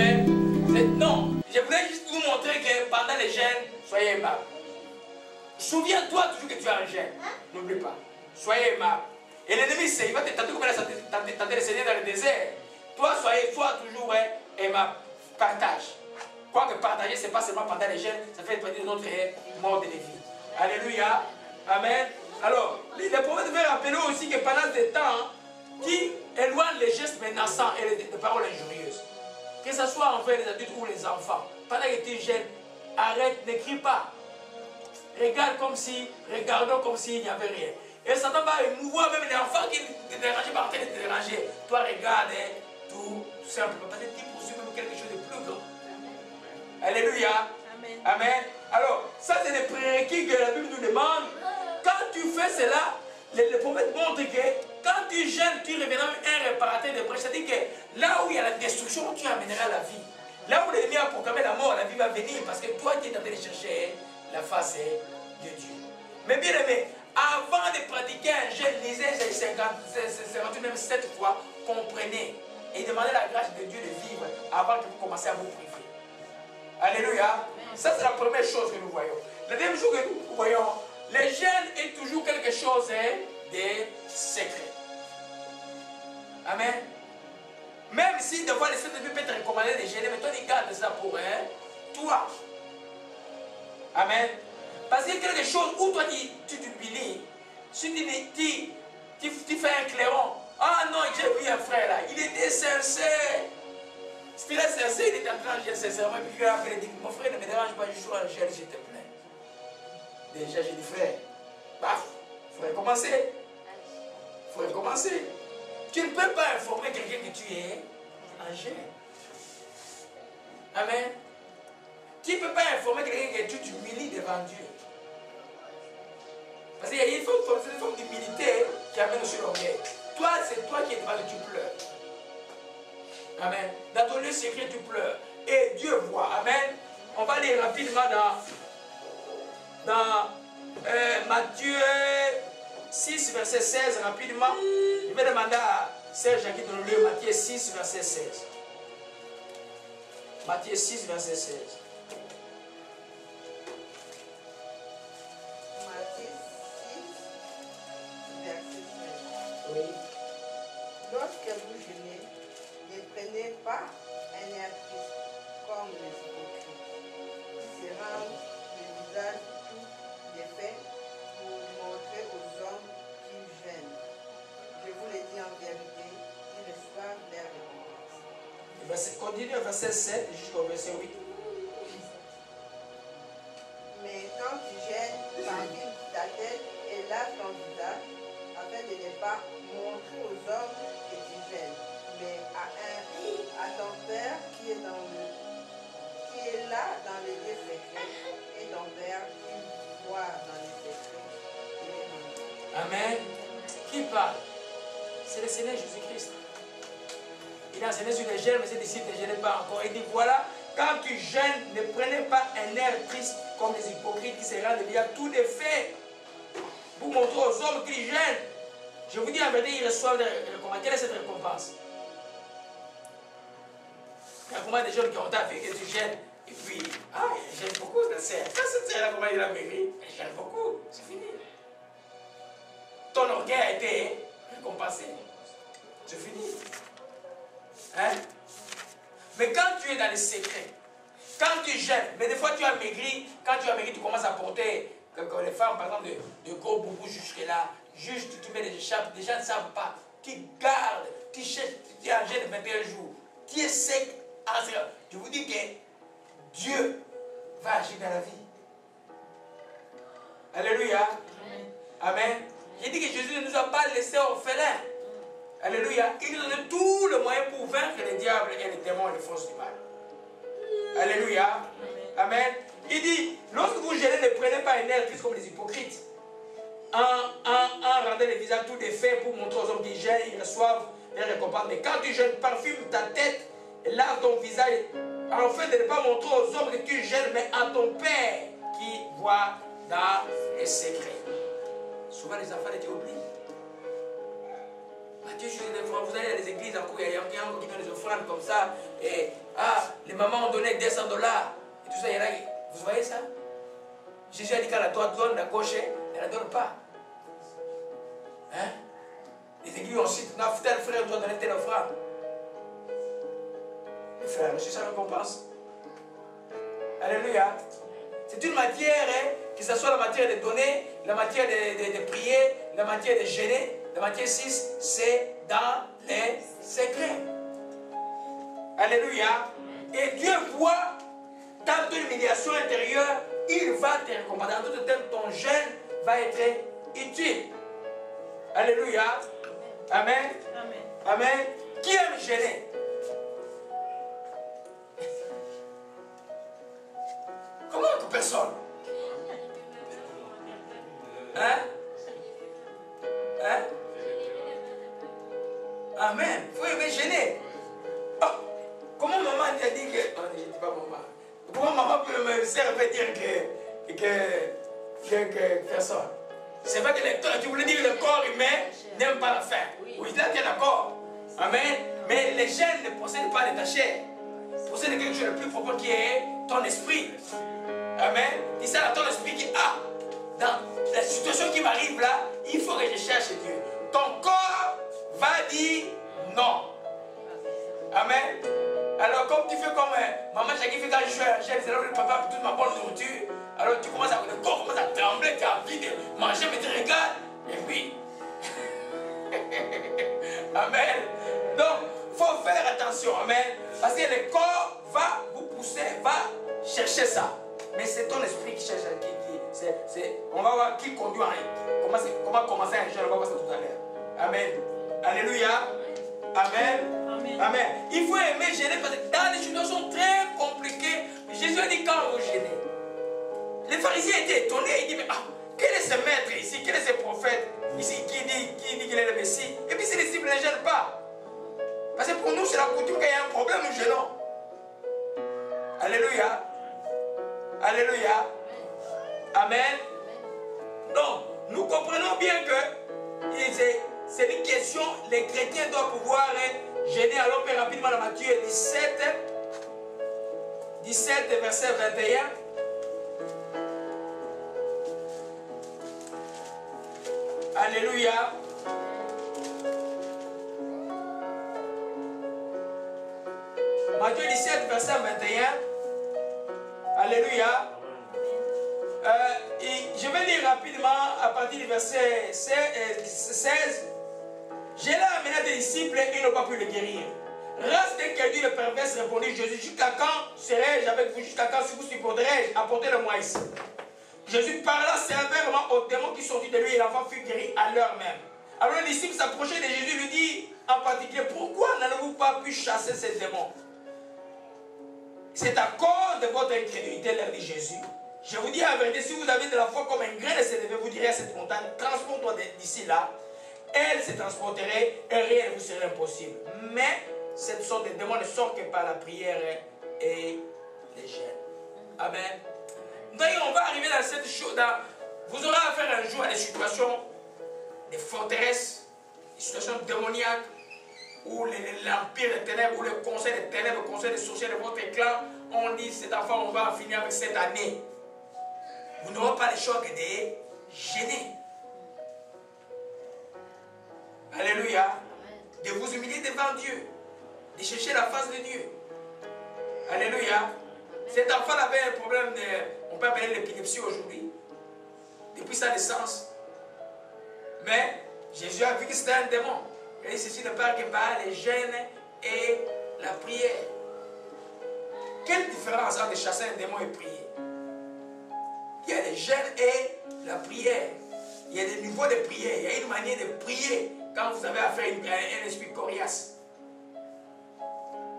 Amen. Non, je voulais juste vous montrer que pendant les jeûnes, soyez aimables. Souviens-toi toujours que tu as un jeûne. N'oublie pas. Soyez aimable. Et l'ennemi, il va te tenter comme tenter le Seigneur dans le désert. Toi, sois toujours aimable. Partage. Quoique partager, ce n'est pas seulement pendant les jeûnes, ça fait partie de notre mode de vie. Alléluia. Amen. Alors, les prophètes devaient rappeler aussi que pendant ce temps, qui éloigne les gestes menaçants et les paroles injurieuses. Que ce soit envers les adultes ou les enfants. Pendant que tu jeûnes, arrête, n'écris pas. Regardons comme s'il n'y avait rien. Et Satan va émouvoir même les enfants qui te dérangent par terre de te déranger. Toi, regarde tout simplement. Parce que tu poursuis même quelque chose de plus grand. Alléluia. Amen. Amen. Alors, ça, c'est les prérequis que la Bible nous demande. Quand tu fais cela, les prophètes montrent que quand tu jeûnes, tu reviendras un réparateur de brèches. C'est-à-dire que là où il y a la destruction, tu amèneras la vie. Là où l'ennemi a proclamé la mort, la vie va venir. Parce que toi, tu es en train de chercher la face de Dieu. Mais bien aimé, avant de pratiquer un jeûne, lisez 58, même 7 fois, comprenez et demandez la grâce de Dieu de vivre avant que vous commenciez à vous priver. Alléluia. Ça, c'est la première chose que nous voyons. La deuxième chose que nous voyons, le jeûne est toujours quelque chose de secret. Amen. Même si des fois, les Saint-Esprit peut te recommander de jeûner, mais toi, tu gardes ça pour toi. Amen. Parce qu'il y a quelque chose où toi, tu t'humilies. Si tu fais un clairon. Ah non, j'ai vu un frère là. Il était sincère. C'était sincère, il était en train de jeûner sincèrement. Puis il dit, mon frère ne me dérange pas, je joue en jeûne, s'il te plaît. Déjà, j'ai dit, frère, baf, il faut recommencer. Il faut recommencer. Tu ne peux pas informer quelqu'un que tu es en jeûne. Amen. Tu ne peux pas informer quelqu'un que tu t'humilies devant Dieu. Parce qu'il y a une forme d'humilité qui amène sur l'orgueil. Toi, c'est toi qui es devant et tu pleures. Amen. Dans ton lieu secret, tu pleures. Et Dieu voit. Amen. On va lire rapidement dans Matthieu 6, verset 16, rapidement. Je vais demander à Serge qui donne le lieu Matthieu 6, verset 16. Matthieu 6, verset 16. Oui. Lorsque vous jeûnez, ne prenez pas un air triste comme les hypocrites, qui se rendent le visage tout défait pour montrer aux hommes qu'ils jeûnent. Je vous le dis en vérité, ils reçoivent leur récompense. Continue au verset 7 jusqu'au verset 8. Mais quand tu jeûnes, parfume ta tête et lave ton visage, afin de ne pas montrer aux hommes que tu jeûnes, mais à ton Père qui est là dans les lieux secrets, et ton Père qui voit dans les secrets. Amen. Qui parle? C'est le Seigneur Jésus-Christ. Il a enseigné sur les jeûnes, mais ses disciples ne jeûnaient pas encore. Il dit voilà, quand tu jeûnes, ne prenez pas un air triste comme les hypocrites qui se rendent il y a tout des faits pour montrer aux hommes qu'ils jeûnent. Je vous dis en vérité, ils reçoivent des récompenses. Quelle est cette récompense? Il y a combien de jeunes qui ont vu que tu jeûnes et puis, ah, j'aime beaucoup cette sœur. Cette sœur, comment il a mairie? J'aime beaucoup, c'est fini. Ton orgueil a été récompensé. C'est fini. Hein? Mais quand tu es dans les secrets, quand tu jeûnes, mais des fois tu as maigri, quand tu as maigri, tu commences à porter, comme les femmes, par exemple, de gros boubous jusque-là, juste tu mets des échappes, les gens ne savent pas. Tu gardes, tu cherches, tu es en jeûne de 21 jours, tu es sec. Je vous dis que Dieu va agir dans la vie. Alléluia. Amen. J'ai dit que Jésus ne nous a pas laissés orphelins. Alléluia. Il nous a donné tout le moyen pour vaincre les diables et les démons et les forces du mal. Alléluia. Amen. Il dit, lorsque vous jeûnez, ne prenez pas un air triste comme les hypocrites. En rendant les visages tout défaits pour montrer aux hommes qui jeûnent, ils reçoivent les récompenses. Mais quand tu jeûnes, parfume ta tête et lave ton visage, afin de ne pas montrer aux hommes que tu jeûnes, mais à ton Père qui voit dans les secrets. Souvent les enfants les oublient. Matthieu, vous allez dans les églises, il y a qui donnent des offrandes comme ça. Et les mamans ont donné $200. Et tout ça, il y en a. Vous voyez ça? Jésus a dit qu'à la droite donne, la gauche, elle ne la donne pas. Hein? Les églises ont dit, tel frère doit donner telle offrande. Les frères, reçu sa récompense. Alléluia. C'est une matière, que ce soit la matière de donner, la matière de prier, la matière de gêner, la matière 6, c'est dans les secrets. Alléluia. Et Dieu voit dans ton humiliation intérieure, il va te récompenser. En tout temps, ton jeûne va être utile. Alléluia. Amen. Amen. Amen. Qui aime gêner? Comment que personne? Hein? Hein? Amen. Il faut aimer gêner. Oh, comment maman a dit que... Non, je ne dis pas maman. Comment maman peut me dire que personne? C'est vrai que tu voulais dire que le corps humain n'aime pas la faim. Oui, là tu es d'accord. Amen. Mais les gènes ne possèdent pas les chair. Ils possèdent quelque chose de plus profond qui est ton esprit. Amen. Et ça, ton esprit qui dans la situation qui m'arrive là, il faut que je cherche Dieu. Ton corps va dire non. Amen. Alors comme tu fais comme maman Jackie fait quand je suis jeune, c'est là où le papa toute ma bonne nourriture. Alors tu commences le corps commence à trembler, tu as envie de manger, mais tu regardes. Et puis. Amen. Donc, il faut faire attention. Amen. Parce que le corps va vous pousser, va chercher ça. Mais c'est ton esprit qui cherche. On va voir qui conduit en comment commencer un jeûne. On va voir ça tout à l'heure. Amen. Alléluia. Amen. Amen. Amen. Il faut aimer gêner parce que dans des situations très compliquées, Jésus a dit quand vous gênez. Les pharisiens étaient étonnés. Ils disent mais quel est ce maître ici? Quel est ce prophète ici qui dit qu'il est le Messie? Et puis ses disciples ne gênent pas. Parce que pour nous, c'est la coutume qu'il y a un problème, nous gênons. Alléluia. Alléluia. Amen. Donc, nous comprenons bien que c'est une question, les chrétiens doivent pouvoir gêner. Alors, plus rapidement dans Matthieu 17, verset 21. Alléluia. Matthieu 17, verset 21. Alléluia. Et je vais lire rapidement à partir du verset 16. J'ai là amené des disciples et ils n'ont pas pu le guérir. Race d'incrédules le perverse, répondit Jésus. Jusqu'à quand serai-je avec vous? Jusqu'à quand vous supporterai-je? Apportez-le-moi ici. Jésus parla sévèrement aux démons qui sortaient de lui et l'enfant fut guéri à l'heure même. Alors le disciple s'approchait de Jésus et lui dit en particulier, pourquoi n'avez-vous pas pu chasser ces démons? C'est à cause de votre incrédulité, leur dit Jésus. Je vous dis la vérité, si vous avez de la foi comme un grain de sénévé, vous direz à cette montagne, transporte-toi d'ici là. Elle se transporterait et rien ne vous serait impossible. Mais cette sorte de démons ne sort que par la prière et les jeûnes. Amen. D'ailleurs, on va arriver dans cette chose. Vous aurez affaire un jour à des situations, des forteresses, des situations démoniaques, où l'empire des ténèbres, où le conseil des ténèbres, le conseil des sorciers de votre clan, on dit cet enfant, on va en finir avec cette année. Vous n'aurez pas le choix que de gêner. Alléluia. De vous humilier devant Dieu. De chercher la face de Dieu. Alléluia. Cet enfant avait un problème de, on peut appeler l'épilepsie aujourd'hui. Depuis sa naissance. Mais Jésus a vu que c'était un démon. Il a dit ceci ne parle que par les jeûnes et la prière. Quelle différence entre chasser un démon et prier? Il y a les jeûnes et la prière. Il y a des niveaux de prière. Il y a une manière de prier quand vous avez affaire à un esprit coriace.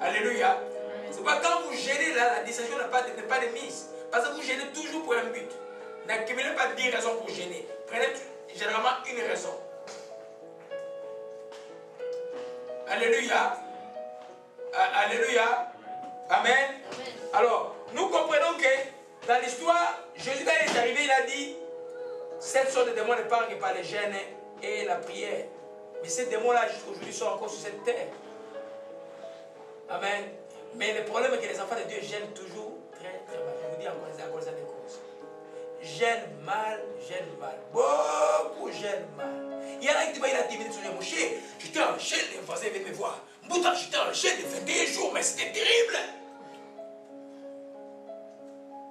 Alléluia. C'est pas quand vous gênez là, la décision n'est pas de mise. Parce que vous gênez toujours pour un but. N'accumulez pas 10 raisons pour gêner. Prenez généralement une raison. Alléluia. Alléluia. Amen. Alors, nous comprenons que dans l'histoire, Jésus quand il est arrivé, il a dit cette sorte de démon ne parle que par les jeûnes et la prière. Mais ces démons-là, aujourd'hui, sont encore sur cette terre. Amen. Mais le problème est que les enfants de Dieu gênent toujours très, très mal. Je vous dis encore ça des causes. Gênent mal. Beaucoup gênent mal. Il y en a qui disent, il a 10 minutes sur les mouchés. J'étais en jeûne, les voisins viennent me voir. Mbouta, j'étais en jeûne de 21 jours, mais c'était terrible.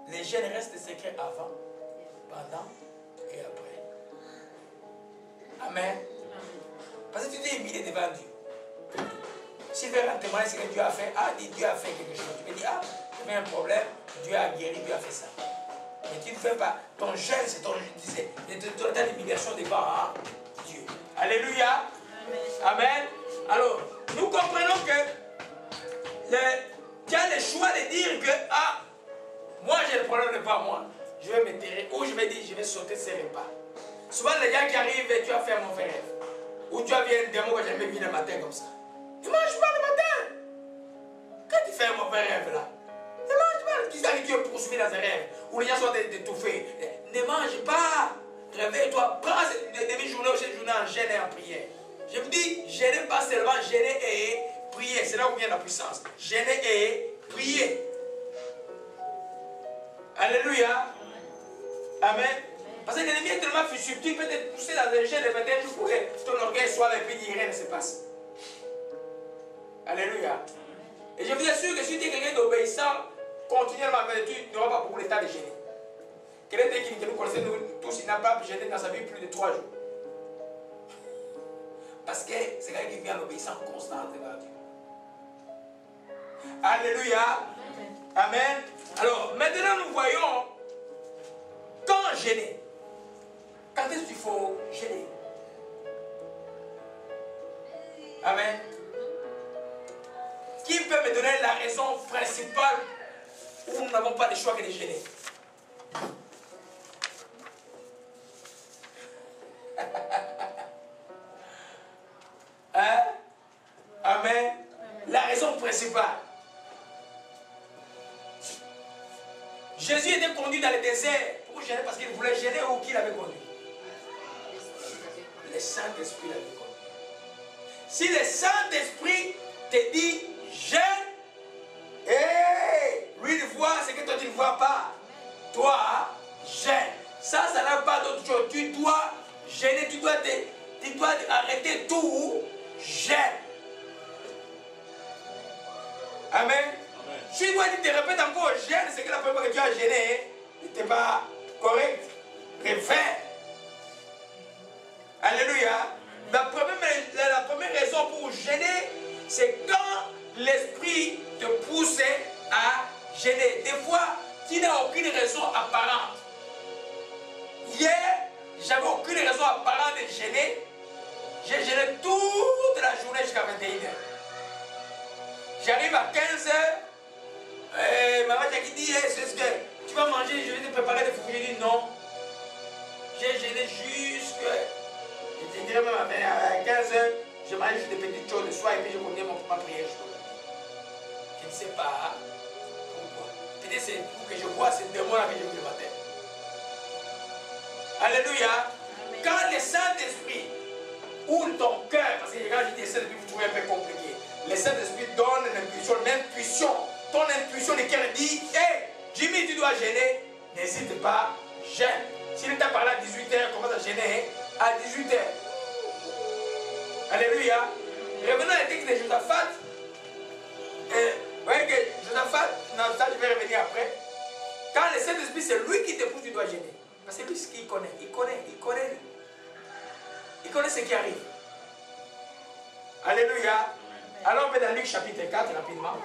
Les jeûnes restent secrets avant, pendant et après. Amen. Parce que tu t'es humilié devant Dieu. Si tu veux un témoignage, c'est que Dieu a fait, Dieu a fait quelque chose. Tu peux dire, j'avais un problème, Dieu a guéri, Dieu a fait ça. Mais tu ne fais pas, ton jeûne, c'est ton humiliation devant Dieu. Alléluia. Amen. Alors, nous comprenons que tu as le choix de dire que, moi j'ai le problème devant moi, je vais me terrer, ou je vais dire, je vais sauter ces repas. Souvent, les gars qui arrivent, tu as fait un mauvais rêve. Ou tu as vu un démon que j'ai jamais vu le matin comme ça. Ne mange pas le matin. Quand tu fais un mauvais rêve là, ne mange pas. Tu sais que tu es poursuivi dans un rêve où les gens sont étouffés. Ne mange pas. Réveille-toi. Prends cette demi-journée ou cette journée en jeûne et en prière. Je vous dis, jeûnez pas seulement, jeûner et prier. C'est là où vient la puissance. Jeûner et prier. Alléluia. Amen. Parce que l'ennemi est tellement subtil, il peut te pousser dans un jeûne de 21 jours pour que ton orgueil soit là et puis rien ne se passe. Alléluia. Et je vous assure que si tu es quelqu'un d'obéissant, continuellement avec tu n'auras pas beaucoup de temps de jeûner. Quelqu'un que nous connaissons nous tous, il n'a pas jeûné dans sa vie plus de 3 jours. Parce que c'est quelqu'un qui vient en obéissant constant devant Dieu. Alléluia. Amen. Alors, maintenant nous voyons quand jeûner. Quand est-ce qu'il faut jeûner? Amen. Qui peut me donner la raison principale où nous n'avons pas le choix que de jeûner? Hein? Amen. La raison principale. Jésus était conduit dans le désert pour jeûner parce qu'il voulait jeûner ou qui l'avait conduit? Le Saint-Esprit l'avait conduit. Si le Saint-Esprit te dit jeûne, lui il voit ce que toi tu ne vois pas. Toi, jeûne. Ça n'a pas d'autre chose. Tu dois jeûner, tu dois arrêter tout, jeûne. Amen. Si tu te répètes encore jeûne, c'est que la première fois que tu as jeûné n'était pas correct. Refais. Alléluia. La première raison pour jeûner, c'est quand l'esprit te pousse à jeûner. Des fois, tu n'as aucune raison apparente. Hier, j'avais aucune raison apparente de jeûner. J'ai jeûné toute la journée jusqu'à 21h. J'arrive à 15h. Maman qui dit, c'est ce que tu vas manger, je vais te préparer des fourmis. Je dis non. J'ai jeûné jusqu'à. Je dirais même à 15h, je mange juste des petites choses le soir et puis je continue ma prière. Je ne sais pas pourquoi. Peut-être c'est pour que je vois ce démon-là que j'ai vu le matin. Alléluia. Amen. Quand le Saint-Esprit ouvre ton cœur, parce que quand je dis le Saint-Esprit, vous trouvez un peu compliqué. Le Saint-Esprit donne une impulsion. Ton intuition de cœur dit, hé, Jimmy, tu dois jeûner. N'hésite pas, jeûne. S'il t'a parlé à 18h, commence à jeûner à 18h. Alléluia. Revenons à la texte de Josaphat. Vous voyez que Josaphat, non, ça je vais revenir après. Quand le Saint-Esprit, c'est lui qui te pousse, tu dois jeûner. Parce que lui, ce qu'il connaît, il connaît ce qui arrive. Alléluia. Alors on va dans Luc chapitre 4 rapidement.